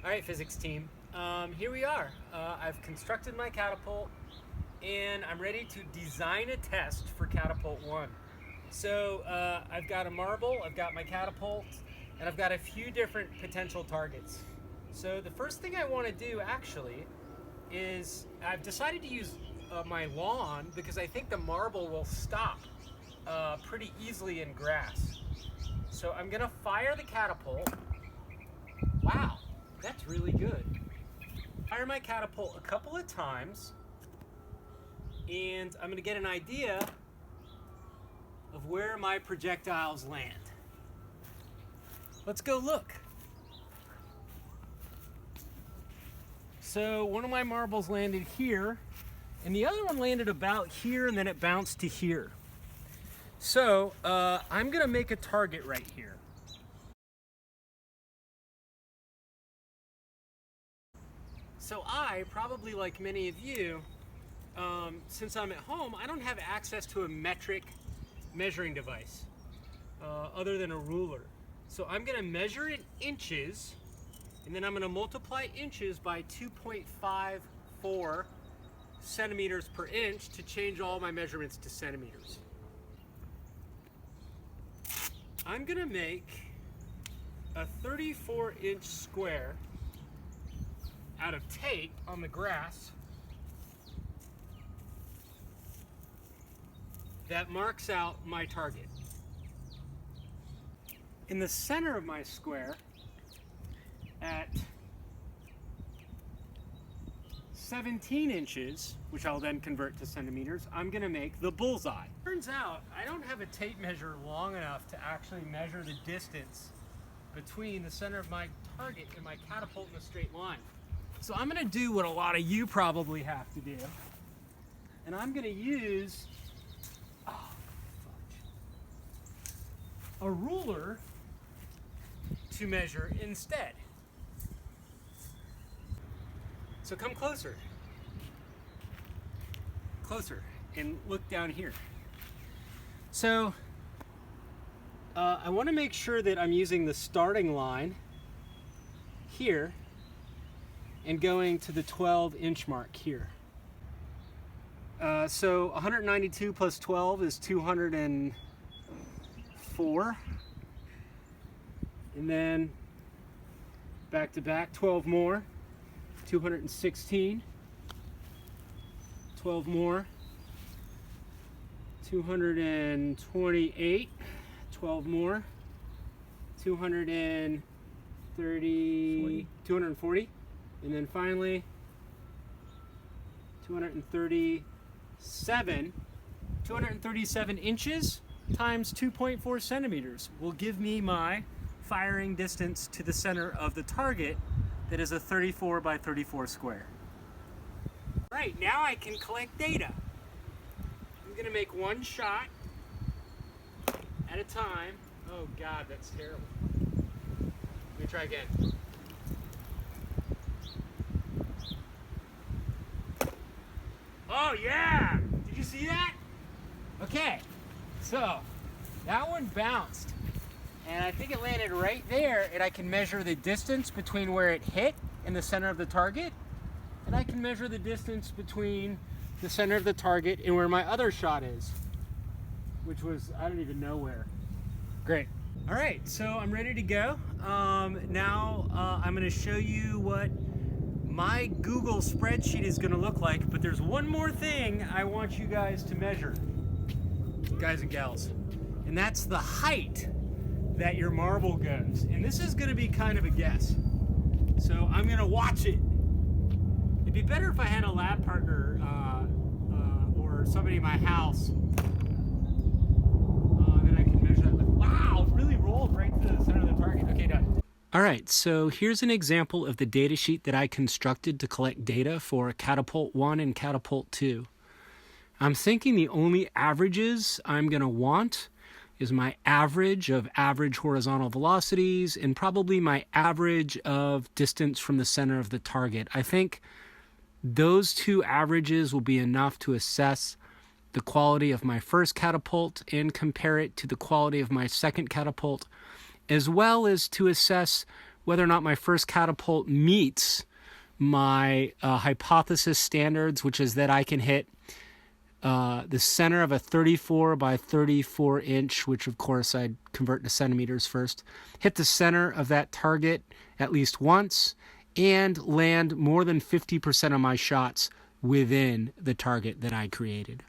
All right, physics team, here we are. I've constructed my catapult and I'm ready to design a test for catapult 1. So I've got a marble, I've got my catapult, and I've got a few different potential targets. So the first thing I want to do actually is I've decided to use my lawn because I think the marble will stop pretty easily in grass. So I'm gonna fire the catapult. Wow, that's really good. Fire my catapult a couple of times and I'm gonna get an idea of where my projectiles land. Let's go look. So one of my marbles landed here and the other one landed about here and then it bounced to here. So I'm gonna make a target right here. So I, probably like many of you, since I'm at home, I don't have access to a metric measuring device other than a ruler. So I'm gonna measure in inches and then I'm gonna multiply inches by 2.54 centimeters per inch to change all my measurements to centimeters. I'm gonna make a 34-inch square out of tape on the grass that marks out my target. In the center of my square, at 17 inches, which I'll then convert to centimeters, I'm gonna make the bullseye. Turns out I don't have a tape measure long enough to actually measure the distance between the center of my target and my catapult in a straight line. So I'm gonna do what a lot of you probably have to do. And I'm gonna use a ruler to measure instead. So come closer. Closer and look down here. So I wanna make sure that I'm using the starting line here and going to the 12-inch mark here. So 192 plus 12 is 204. And then back to back, 12 more, 216. 12 more, 228. 12 more, 240. And then finally, 237 inches times 2.4 centimeters will give me my firing distance to the center of the target that is a 34 by 34 square. Right, now I can collect data. I'm gonna make one shot at a time. Oh God, that's terrible. Let me try again. Oh yeah! Did you see that? Okay, so that one bounced and I think it landed right there, and I can measure the distance between where it hit and the center of the target, and I can measure the distance between the center of the target and where my other shot is, which was, I don't even know where. Great. All right, so I'm ready to go. Now I'm gonna show you what my Google spreadsheet is gonna look like, but there's one more thing I want you guys to measure, guys and gals, and that's the height that your marble goes. And this is gonna be kind of a guess. So I'm gonna watch it. It'd be better if I had a lab partner or somebody in my house that I can measure that with. Wow, it really rolled right to the center of the target. Okay, done. All right, so here's an example of the data sheet that I constructed to collect data for Catapult 1 and Catapult 2. I'm thinking the only averages I'm gonna want is my average of average horizontal velocities and probably my average of distance from the center of the target. I think those two averages will be enough to assess the quality of my first catapult and compare it to the quality of my second catapult, as well as to assess whether or not my first catapult meets my hypothesis standards, which is that I can hit the center of a 34 by 34 inch, which of course I'd convert to centimeters first, hit the center of that target at least once, and land more than 50% of my shots within the target that I created.